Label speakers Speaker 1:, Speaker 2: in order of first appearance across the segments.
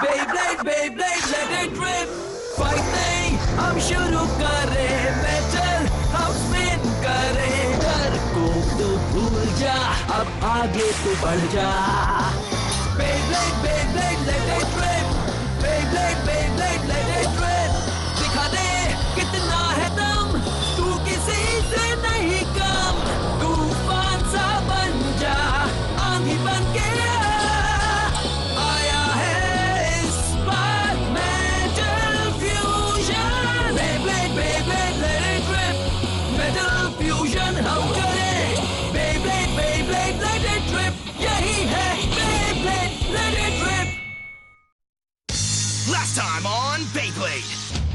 Speaker 1: Beyblade, Beyblade, let it rip. Fighting, हम शुरू करें battle, हम spin करें डर को तो भूल जा, अब आगे तो बढ़ जा. Beyblade, Beyblade, let it rip. Beyblade, Beyblade, let it rip. दिखा दे कितना है दम, तू किसी से नहीं कम. तूफान सा बन जा, आंधी बन के आया है इस बार metal fusion. Beyblade, Beyblade, let it rip. Metal fusion हम करें. Beyblade, Beyblade, let it rip. यही है Beyblade, let it rip.
Speaker 2: Last time on Beyblade.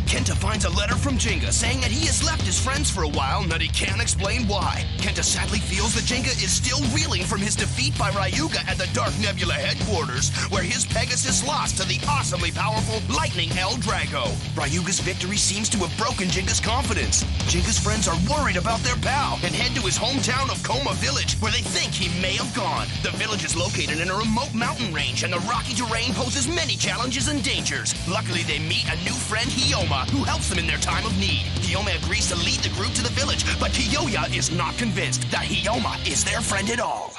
Speaker 2: Kenta finds a letter from Jenga saying that he has left his friends for a while and that he can't explain why. Kenta sadly feels that Jenga is still reeling from his defeat by Ryuga at the Dark Nebula headquarters, where his Pegasus lost to the awesomely powerful Lightning El Drago. Ryuga's victory seems to have broken Jenga's confidence. Jenga's friends are worried about their pal and head to his hometown of Koma Village, where they think he may have gone. The village is located in a remote mountain range, and the rocky terrain poses many challenges and dangers. Luckily, they meet a new friend, Hiyoma, who helps them in their time of need. Hiyoma agrees to lead the group to the village, but Kiyoya is not convinced that Hiyoma is their friend at all.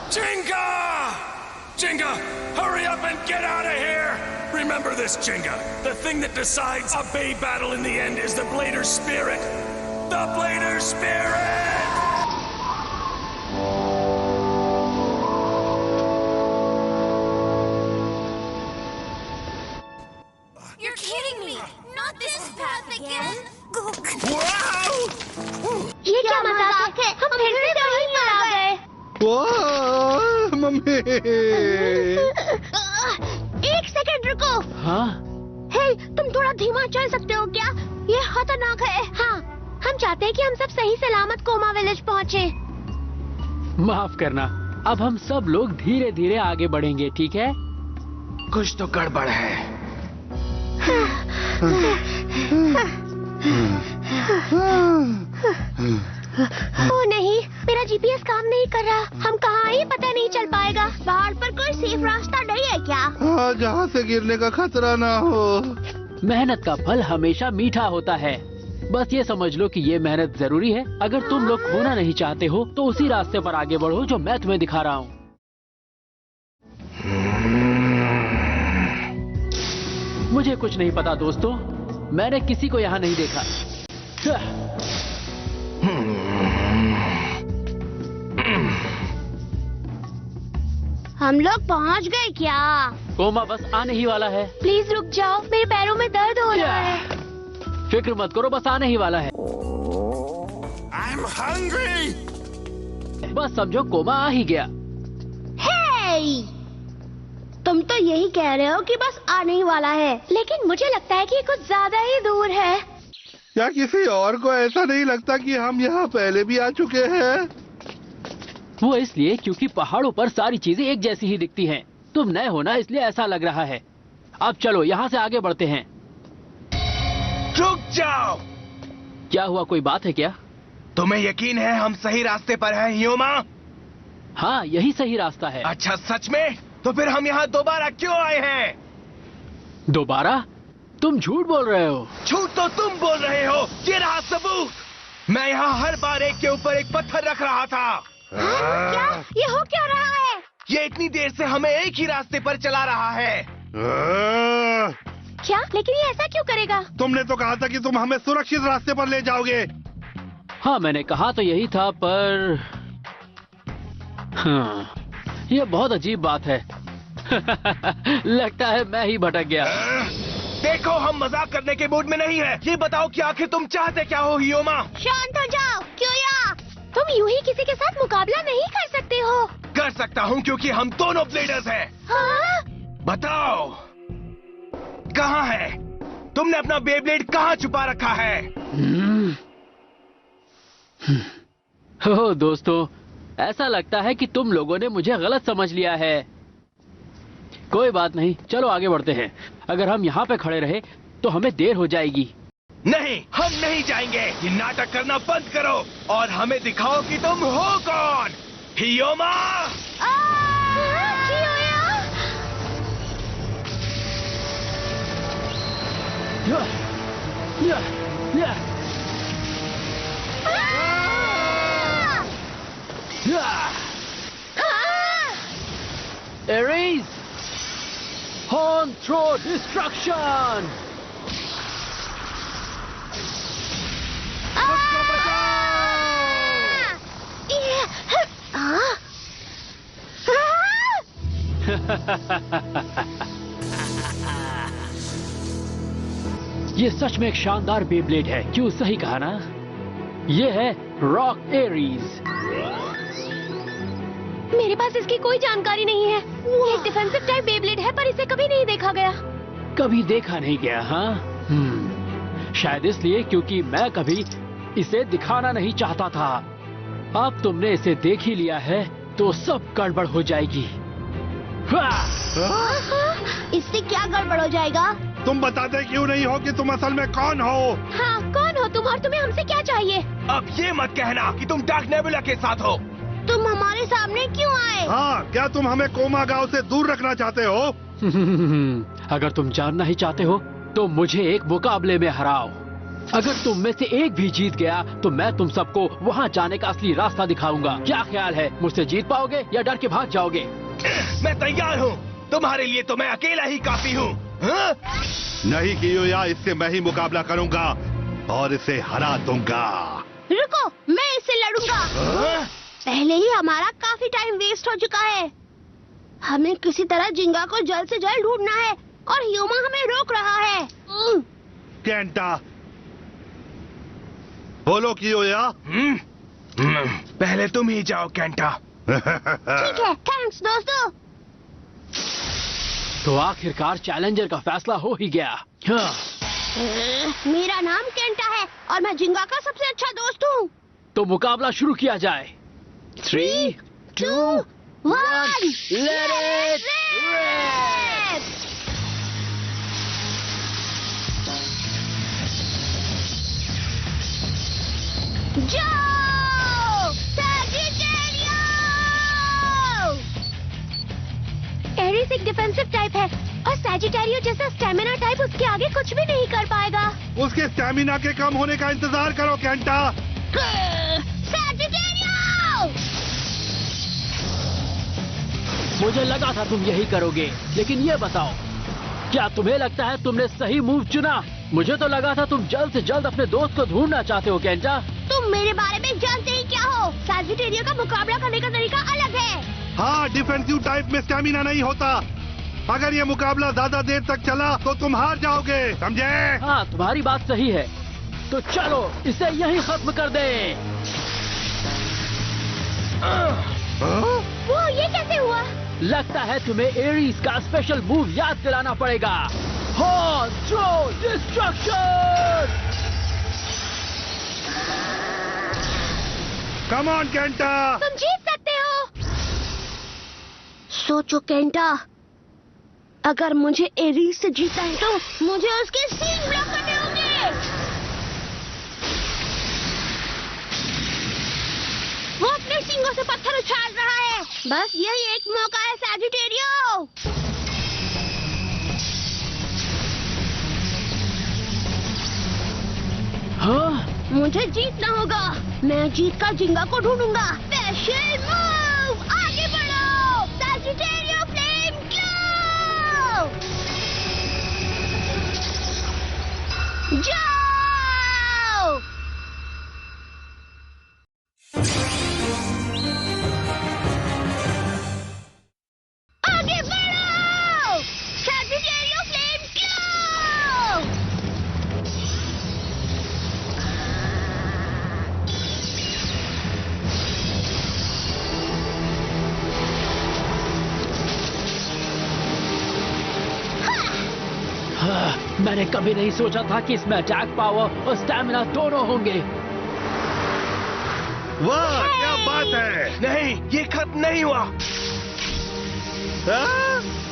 Speaker 3: Jenga! Jenga, hurry up and get out of here! Remember this, Jenga. The thing that decides a Bey battle in the end is the Blader Spirit. The Blader Spirit!
Speaker 4: You're kidding me! Not this path again!
Speaker 3: Wow!
Speaker 4: ये क्या मजाक है? हम फिर से वहीं पर आ गए।
Speaker 5: वाह, मम्मी।
Speaker 4: एक सेकंड रुको।
Speaker 5: हाँ?
Speaker 4: हे, तुम थोड़ा धीमा चल सकते हो क्या? ये खतरनाक है। हाँ, हम चाहते हैं कि हम सब सही सलामत कोमा विलेज पहुँचे।
Speaker 5: माफ करना, अब हम सब लोग धीरे धीरे आगे बढ़ेंगे, ठीक है? कुछ तो गड़बड़ है।
Speaker 4: ओह नहीं, मेरा जीपीएस काम नहीं कर रहा। हम कहाँ आए पता नहीं चल पाएगा। पहाड़ पर कोई सेफ रास्ता नहीं है क्या?
Speaker 5: हाँ, जहाँ से गिरने का खतरा ना हो। मेहनत का फल हमेशा मीठा होता है। बस ये समझ लो कि ये मेहनत जरूरी है। अगर तुम लोग खोना नहीं चाहते हो तो उसी रास्ते पर आगे बढ़ो जो मैं तुम्हें दिखा रहा हूँ। मुझे कुछ नहीं पता दोस्तों, मैंने किसी को यहाँ नहीं देखा।
Speaker 4: हम लोग पहुँच गए क्या?
Speaker 5: कोमा बस आने ही वाला है।
Speaker 4: प्लीज रुक जाओ, मेरे पैरों में दर्द हो रहा है।
Speaker 5: फिक्र मत करो, बस आने ही वाला है।
Speaker 3: I'm hungry!
Speaker 5: बस समझो कोमा आ ही गया।
Speaker 4: हे! तुम तो यही कह रहे हो कि बस आने ही वाला है, लेकिन मुझे लगता है कि ये कुछ ज्यादा ही दूर है।
Speaker 6: क्या किसी और को ऐसा नहीं लगता कि हम यहाँ पहले भी आ चुके हैं?
Speaker 5: वो इसलिए क्योंकि पहाड़ों पर सारी चीजें एक जैसी ही दिखती हैं। तुम नए हो ना, इसलिए ऐसा लग रहा है। अब चलो यहाँ से आगे बढ़ते हैं।
Speaker 2: रुक जाओ!
Speaker 5: क्या हुआ, कोई बात है क्या?
Speaker 2: तुम्हें यकीन है हम सही रास्ते पर हैं, हियोमा?
Speaker 5: हाँ, यही सही रास्ता है।
Speaker 2: अच्छा, सच में? तो फिर हम यहाँ दोबारा क्यों आए हैं?
Speaker 5: दोबारा? तुम झूठ बोल रहे हो।
Speaker 2: झूठ तो तुम बोल रहे हो। ये रहा सबूत। मैं यहाँ हर बार एक के ऊपर एक पत्थर रख रहा था।
Speaker 4: क्या? ये हो क्या रहा है?
Speaker 2: ये इतनी देर से हमें एक ही रास्ते पर चला रहा है।
Speaker 4: क्या? लेकिन ये ऐसा क्यों करेगा?
Speaker 6: तुमने तो कहा था कि तुम हमें सुरक्षित रास्ते पर ले जाओगे।
Speaker 5: हाँ, मैंने कहा तो यही था, पर हाँ, ये बहुत अजीब बात है। लगता है मैं ही भटक गया।
Speaker 2: देखो, हम मजाक करने के मूड में नहीं है। ये बताओ कि आखिर तुम चाहते क्या हो, हियोमा?
Speaker 4: शांत हो जाओ, क्योया? तुम यूं ही किसी के साथ मुकाबला नहीं कर सकते हो।
Speaker 2: कर सकता हूँ क्योंकि हम दोनों ब्लेडर्स हैं।
Speaker 4: हाँ?
Speaker 2: बताओ, कहाँ है? तुमने अपना बेब्लेड कहाँ छुपा रखा है?
Speaker 5: ओह दोस्तों, ऐसा लगता है कि तुम लोगों ने मुझे गलत समझ लिया है। कोई बात नहीं, चलो आगे बढ़ते हैं। अगर हम यहाँ पे खड़े रहे तो हमें देर हो जाएगी।
Speaker 3: नहीं, हम नहीं जाएंगे। ये नाटक करना बंद करो और हमें दिखाओ कि तुम हो कौन। हियोमा!
Speaker 5: Ares! Horn throw destruction! ये सच में एक शानदार बेब्लेड है, क्यों? सही कहा ना? ये है रॉक एरीज।
Speaker 4: मेरे पास इसकी कोई जानकारी नहीं है। ये एक डिफेंसिव टाइप बेब्लेड है, पर इसे कभी नहीं देखा गया।
Speaker 5: कभी देखा नहीं गया, हाँ? शायद इसलिए क्योंकि मैं कभी इसे दिखाना नहीं चाहता था। अब तुमने इसे देख ही लिया है तो सब गड़बड़ हो जाएगी।
Speaker 4: इससे क्या गड़बड़ हो जाएगा?
Speaker 6: तुम बताते क्यों नहीं हो कि तुम असल में कौन हो?
Speaker 4: हाँ, कौन हो तुम और तुम्हें हमसे क्या चाहिए?
Speaker 3: अब ये मत कहना कि तुम डार्क नेबुला के साथ हो।
Speaker 4: तुम हमारे सामने क्यों आए?
Speaker 6: हाँ, क्या तुम हमें कोमा गांव से दूर रखना चाहते हो?
Speaker 5: अगर तुम जानना ही चाहते हो तो मुझे एक मुकाबले में हराओ। अगर तुम में से एक भी जीत गया तो मैं तुम सबको वहाँ जाने का असली रास्ता दिखाऊंगा। क्या ख्याल है, मुझसे जीत पाओगे या डर के भाग जाओगे?
Speaker 3: मैं तैयार हूँ। तुम्हारे लिए तो मैं अकेला ही काफी हूँ।
Speaker 6: नहीं कियोया, इससे मैं ही मुकाबला करूंगा और इसे हरा दूंगा।
Speaker 4: रुको, मैं इससे लड़ूंगा। पहले ही हमारा काफी टाइम वेस्ट हो चुका है। हमें किसी तरह जिंगा को जल्द से जल्द ढूंढना है और ह्यूमा हमें रोक रहा है।
Speaker 6: केंटा, बोलो कियोया।
Speaker 3: पहले तुम ही जाओ केंटा।
Speaker 4: ठीक है, थैंक्स दोस्तों।
Speaker 5: तो आखिरकार चैलेंजर का फैसला हो ही गया। हाँ।
Speaker 4: मेरा नाम केंटा है और मैं जिंगा का सबसे अच्छा दोस्त हूँ।
Speaker 5: तो मुकाबला शुरू किया जाए। 3, 2, 1, let it rip!
Speaker 4: जाओ, सैजिटेरियो! एरिस एक डिफेंसिव टाइप है और सैजिटेरियो जैसा स्टैमिना टाइप उसके आगे कुछ भी नहीं कर पाएगा।
Speaker 6: उसके स्टैमिना के कम होने का इंतजार करो केंटा।
Speaker 5: मुझे लगा था तुम यही करोगे, लेकिन ये बताओ, क्या तुम्हें लगता है तुमने सही मूव चुना? मुझे तो लगा था तुम जल्द से जल्द अपने दोस्त को ढूंढना चाहते हो केंटा।
Speaker 4: तुम मेरे बारे में जानते ही क्या हो? सैजिटेरियो का मुकाबला करने का तरीका अलग है।
Speaker 6: हाँ, डिफेंसिव टाइप में स्टैमिना नहीं होता। अगर ये मुकाबला ज्यादा देर तक चला तो तुम हार जाओगे, समझे?
Speaker 5: हाँ, तुम्हारी बात सही है। तो चलो इसे यहीं खत्म कर दे।
Speaker 4: वो ये कैसे हुआ?
Speaker 5: लगता है तुम्हें एरीज का स्पेशल मूव याद दिलाना पड़ेगा। Horn throw destruction!
Speaker 6: Come on Kenta!
Speaker 4: तुम जीत सकते हो। सोचो केंटा, अगर मुझे एरीज से जीतना है तो मुझे उसके सींग ब्लॉक करने होंगे। वो अपने सींगों से पत्थर उछाल रहा है। बस यही एक मौका है सैजिटेरियो।
Speaker 5: हाँ?
Speaker 4: मुझे जीतना होगा। मैं जीत कर जिंगा को ढूंढूंगा। स्पेशल मूव, आगे बढ़ो, सैजिटेरियो फ्लेम ग्लो! जाओ! आगे बढ़ो, सैजिटेरियो फ्लेम ग्लो!
Speaker 5: मैंने कभी नहीं सोचा था कि इसमें अटैक पावर और स्टैमिना दोनों होंगे।
Speaker 6: वाह, क्या बात है!
Speaker 3: नहीं, ये खत्म नहीं हुआ।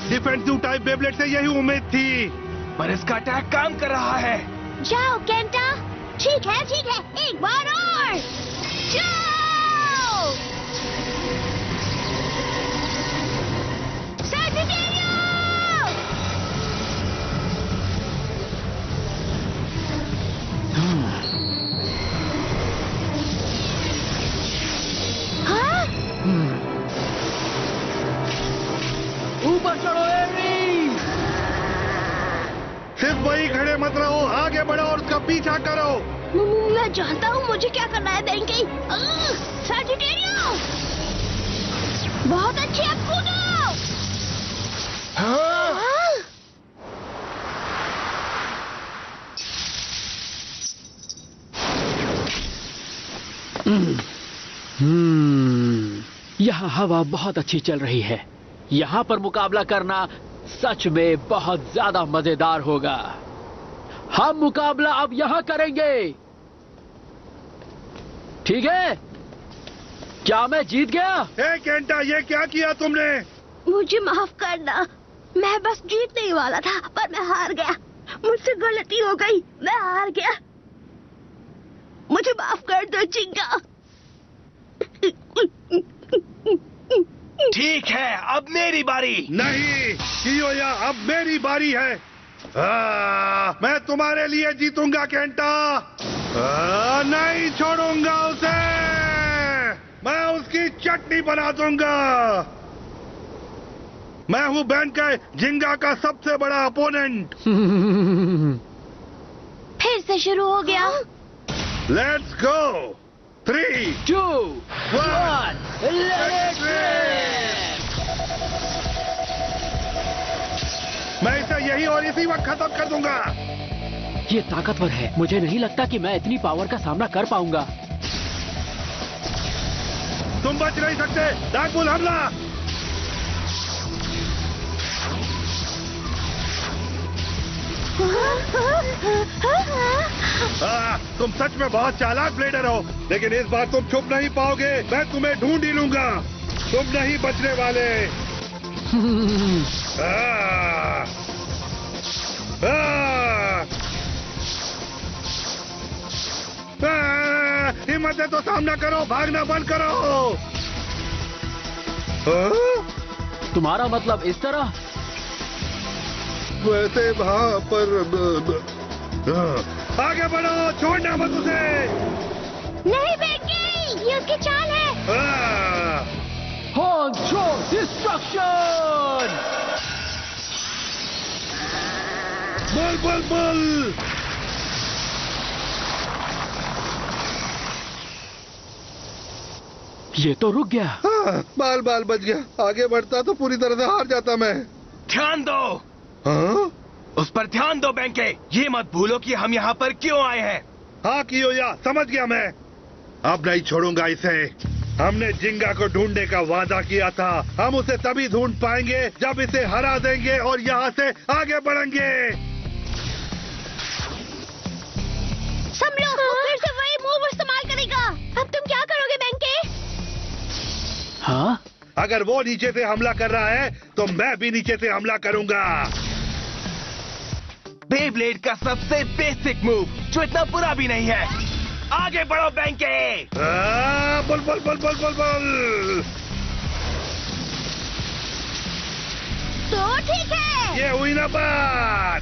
Speaker 6: डिफेंसिव टाइप बेब्लेड से यही उम्मीद थी।
Speaker 3: पर इसका अटैक काम कर रहा है।
Speaker 4: जाओ केंटा, ठीक है, एक बार और जाओ। सैजिटेरियो! हाँ?
Speaker 5: ऊपर चढ़ो एरी।
Speaker 6: सिर्फ वही खड़े मत रहो, आगे बढ़ो और उसका पीछा करो।
Speaker 4: मैं जानता हूँ मुझे क्या करना है बेंकी। सैजिटेरियो! बहुत अच्छे, अब कूदो। हाँ?
Speaker 5: यहाँ हवा बहुत अच्छी चल रही है। यहाँ पर मुकाबला करना सच में बहुत ज्यादा मजेदार होगा। हम मुकाबला अब यहाँ करेंगे, ठीक है? क्या मैं जीत गया?
Speaker 6: ए केंटा, ये क्या किया तुमने?
Speaker 4: मुझे माफ करना, मैं बस जीतने ही वाला था, पर मैं हार गया। मुझसे गलती हो गई, मैं हार गया। मुझे माफ कर दो जिंगा।
Speaker 3: ठीक है, अब मेरी बारी।
Speaker 6: नहीं कियोया, अब मेरी बारी है। मैं तुम्हारे लिए जीतूंगा केंटा। नहीं छोड़ूंगा उसे, मैं उसकी चटनी बना दूंगा। मैं हूँ बेंके, जिंगा का सबसे बड़ा अपोनेंट।
Speaker 4: फिर से शुरू हो गया।
Speaker 6: Let's go. 3,
Speaker 5: 2,
Speaker 6: 1
Speaker 5: let's
Speaker 6: मैं इसे यही और इसी वक्त खत्म कर दूंगा।
Speaker 5: ये ताकतवर है। मुझे नहीं लगता कि मैं इतनी पावर का सामना कर पाऊंगा।
Speaker 6: तुम बच नहीं सकते। डार्कबुल हमला। तुम सच में बहुत चालाक ब्लेडर हो, लेकिन इस बार तुम छुप नहीं पाओगे। मैं तुम्हें ढूंढ ही लूंगा। तुम नहीं बचने वाले। हिम्मत है तो सामना करो, भागना बंद करो।
Speaker 5: तुम्हारा मतलब इस तरह?
Speaker 6: वैसे वहाँ पर आगे बढ़ो, छोड़ना मत उसे।
Speaker 4: नहीं बेंकी, ये उसकी चाल है।
Speaker 5: Honcho destruction.
Speaker 6: बल बल बल।
Speaker 5: ये तो रुक गया।
Speaker 6: बाल बाल बच गया। आगे बढ़ता तो पूरी तरह से हार जाता मैं।
Speaker 3: ध्यान दो।
Speaker 6: हाँ?
Speaker 3: उस पर ध्यान दो बेंके। ये मत भूलो कि हम यहाँ पर क्यों आए हैं।
Speaker 6: हाँ कियोया, समझ गया मैं। अब नहीं छोड़ूंगा इसे। हमने जिंगा को ढूंढने का वादा किया था। हम उसे तभी ढूंढ पाएंगे जब इसे हरा देंगे और यहाँ से आगे बढ़ेंगे।
Speaker 4: संभलो, वो फिर से वही मूव इस्तेमाल करेगा। अब तुम क्या करोगे बेंके?
Speaker 5: हाँ?
Speaker 6: अगर वो नीचे से हमला कर रहा है तो मैं भी नीचे से हमला करूंगा।
Speaker 3: बेब्लेड का सबसे बेसिक मूव, जो इतना बुरा भी नहीं है। आगे बढ़ो बेंके।
Speaker 6: Bull bull bull bull bull bull.
Speaker 4: तो ठीक है।
Speaker 6: ये हुई ना बात।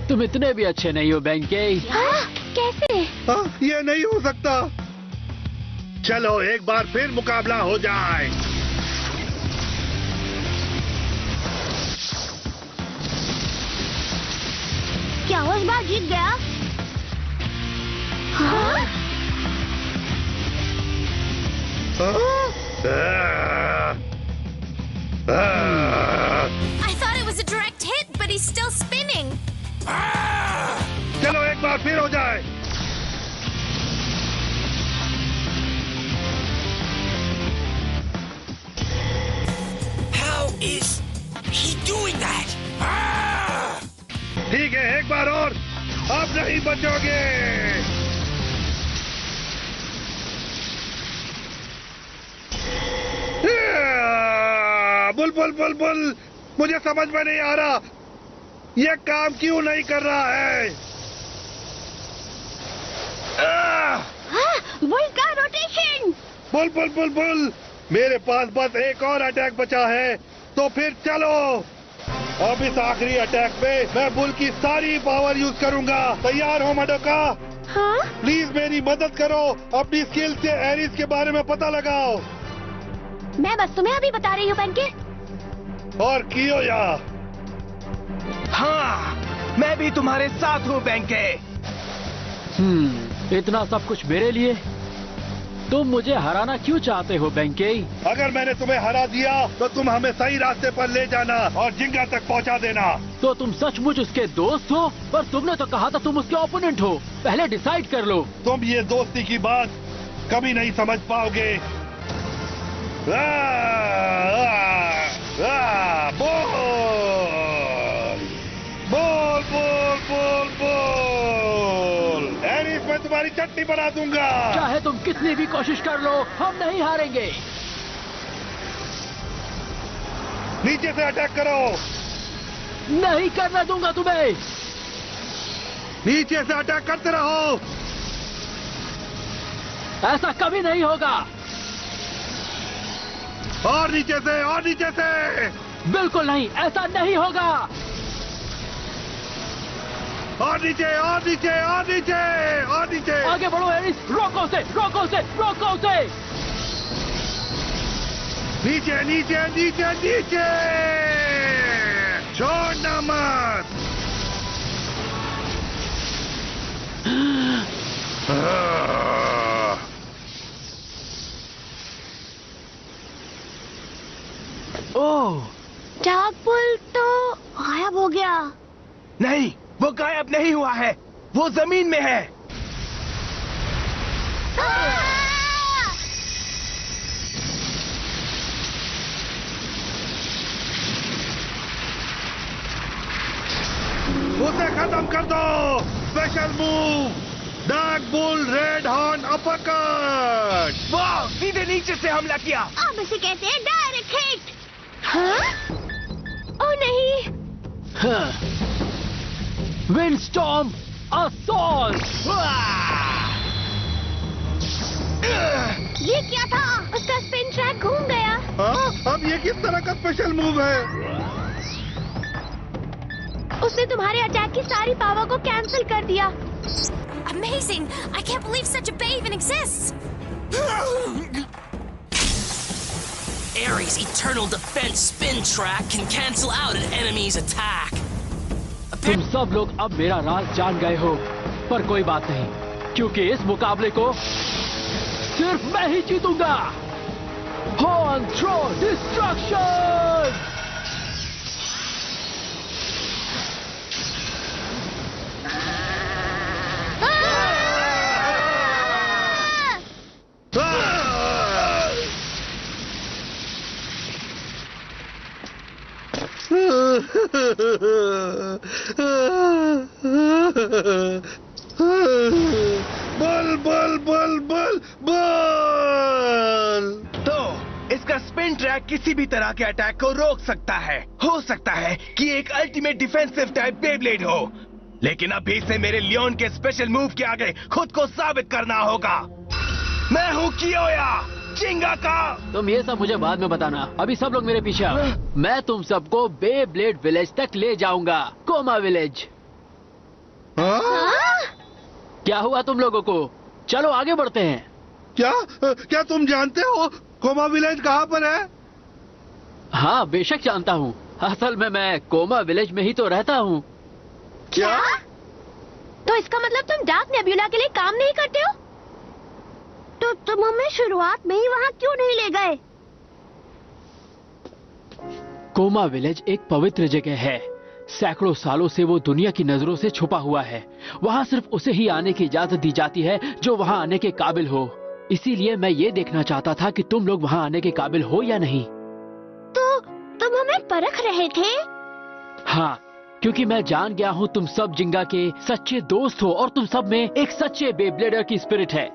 Speaker 5: तुम इतने भी अच्छे नहीं हो बेंके।
Speaker 4: कैसे?
Speaker 6: ये नहीं हो सकता। चलो एक बार फिर मुकाबला हो जाए।
Speaker 4: क्या वो इस बार जीत गया? हाँ?
Speaker 7: I thought it was a direct hit, but he's still spinning.
Speaker 6: चलो एक बार फिर हो जाए।
Speaker 2: How is he doing that?
Speaker 6: ठीक है, एक बार और। अब नहीं बचोगे। बुल मुझे समझ में नहीं आ रहा ये काम क्यों नहीं कर रहा है।
Speaker 4: बुल का रोटेशन।
Speaker 6: बुल मेरे पास बस एक और अटैक बचा है, तो फिर चलो। अब इस आखिरी अटैक में मैं बुल की सारी पावर यूज करूंगा। तैयार हो मडोका?
Speaker 4: हाँ?
Speaker 6: प्लीज मेरी मदद करो, अपनी स्किल से एरिस के बारे में पता लगाओ।
Speaker 4: मैं बस तुम्हें अभी बता रही हूँ बेंके।
Speaker 6: और कियोया?
Speaker 2: हाँ, मैं भी तुम्हारे साथ हूँ बेंके।
Speaker 5: इतना सब कुछ मेरे लिए? तुम मुझे हराना क्यों चाहते हो बेंके?
Speaker 6: अगर मैंने तुम्हें हरा दिया तो तुम हमें सही रास्ते पर ले जाना और जिंगा तक पहुंचा देना।
Speaker 5: तो तुम सचमुच उसके दोस्त हो? पर तुमने तो कहा था तुम उसके ओपोनेंट हो। पहले डिसाइड कर लो।
Speaker 6: तुम ये दोस्ती की बात कभी नहीं समझ पाओगे। बोल एरिस, मैं तुम्हारी चटनी बना दूंगा।
Speaker 5: चाहे तुम कितनी भी कोशिश कर लो, हम नहीं हारेंगे।
Speaker 6: नीचे से अटैक करो।
Speaker 5: नहीं करने दूंगा तुम्हें।
Speaker 6: नीचे से अटैक करते रहो।
Speaker 5: ऐसा कभी नहीं होगा।
Speaker 6: और नीचे से, और नीचे से।
Speaker 5: बिल्कुल नहीं, ऐसा नहीं होगा।
Speaker 6: और नीचे, और नीचे, और नीचे, और नीचे।
Speaker 5: आगे बढ़ो एरिस, रोको उसे, रोको उसे, रोको उसे।
Speaker 6: नीचे नीचे नीचे नीचे, छोड़ना मत।
Speaker 2: ओह,
Speaker 4: डार्क बुल तो गायब हो गया।
Speaker 2: नहीं, वो गायब नहीं हुआ है, वो जमीन में है।
Speaker 6: उसे खत्म कर दो। Special move, dark bull red horn uppercut.
Speaker 2: वाह, सीधे नीचे से हमला किया।
Speaker 4: अब इसे कहते हैं डायरेक्ट हिट। हाँ? ओ नहीं।
Speaker 5: विंडस्टॉर्म असॉल्ट।
Speaker 4: ये क्या था? उसका स्पिन ट्रैक घूम गया।
Speaker 6: हाँ, अब ये किस तरह का स्पेशल मूव है?
Speaker 4: उसने तुम्हारे अटैक की सारी पावर को कैंसिल कर दिया।
Speaker 7: Amazing! I can't believe such a bay even exists!
Speaker 1: Ares' eternal defense spin track can cancel out an enemy's attack.
Speaker 5: तुम सब लोग अब मेरा राज जान गए हो, पर कोई बात नहीं, क्योंकि इस मुकाबले को सिर्फ मैं ही जीतूंगा। Horn throw destruction.
Speaker 6: बल बल बल बल बल।
Speaker 2: तो इसका स्पिन ट्रैक किसी भी तरह के अटैक को रोक सकता है। हो सकता है कि एक अल्टीमेट डिफेंसिव टाइप बेब्लेड हो, लेकिन अभी से मेरे लियोन के स्पेशल मूव के आगे खुद को साबित करना होगा। मैं हूँ कियोया, जिंगा का।
Speaker 5: तुम ये सब मुझे बाद में बताना, अभी सब लोग मेरे पीछे आओ। मैं तुम सबको बेब्लेड विलेज तक ले जाऊंगा, कोमा विलेज। क्या हुआ तुम लोगों को? चलो आगे बढ़ते हैं।
Speaker 6: क्या तुम जानते हो कोमा विलेज कहाँ पर है?
Speaker 5: हाँ, बेशक जानता हूँ। असल में मैं कोमा विलेज में ही तो रहता हूँ।
Speaker 4: क्या? तो इसका मतलब तुम डार्क नेब्यूला के लिए काम नहीं करते हो? तो तुम हमें शुरुआत में ही वहाँ क्यों नहीं ले गए?
Speaker 5: कोमा विलेज एक पवित्र जगह है। सैकड़ों सालों से वो दुनिया की नजरों से छुपा हुआ है। वहाँ सिर्फ उसे ही आने की इजाजत दी जाती है जो वहाँ आने के काबिल हो। इसीलिए मैं ये देखना चाहता था कि तुम लोग वहाँ आने के काबिल हो या नहीं।
Speaker 4: तो तुम हमें परख रहे थे?
Speaker 5: हाँ, क्योंकि मैं जान गया हूँ तुम सब जिंगा के सच्चे दोस्त हो और तुम सब में एक सच्चे बेब्लेडर की स्पिरिट है।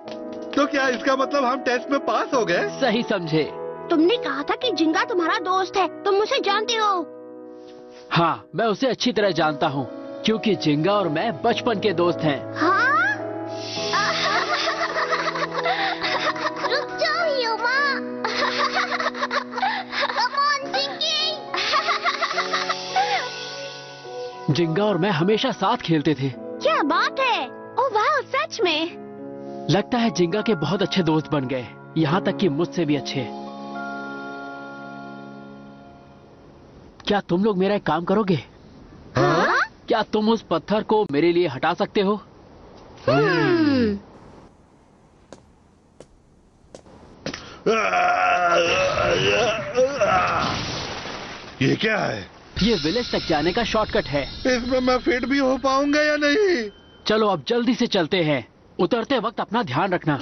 Speaker 6: तो क्या इसका मतलब हम टेस्ट में पास हो गए?
Speaker 5: सही समझे,
Speaker 4: तुमने कहा था कि जिंगा तुम्हारा दोस्त है, तुम उसे जानते हो?
Speaker 5: हाँ, मैं उसे अच्छी तरह जानता हूँ, क्योंकि जिंगा और मैं बचपन के दोस्त हैं।
Speaker 4: हाँ? रुक जाओ ह्यूमा। Come on, जिंगी।
Speaker 5: जिंगा और मैं हमेशा साथ खेलते थे।
Speaker 4: क्या बात है? ओह वाह, सच में?
Speaker 5: लगता है जिंगा के बहुत अच्छे दोस्त बन गए, यहाँ तक कि मुझसे भी अच्छे। क्या तुम लोग मेरा एक काम करोगे?
Speaker 4: हाँ?
Speaker 5: क्या तुम उस पत्थर को मेरे लिए हटा सकते हो?
Speaker 6: ये क्या है?
Speaker 5: ये विलेज तक जाने का शॉर्टकट है।
Speaker 6: इसमें मैं फिट भी हो पाऊंगा या नहीं?
Speaker 5: चलो अब जल्दी से चलते हैं। उतरते वक्त अपना ध्यान रखना।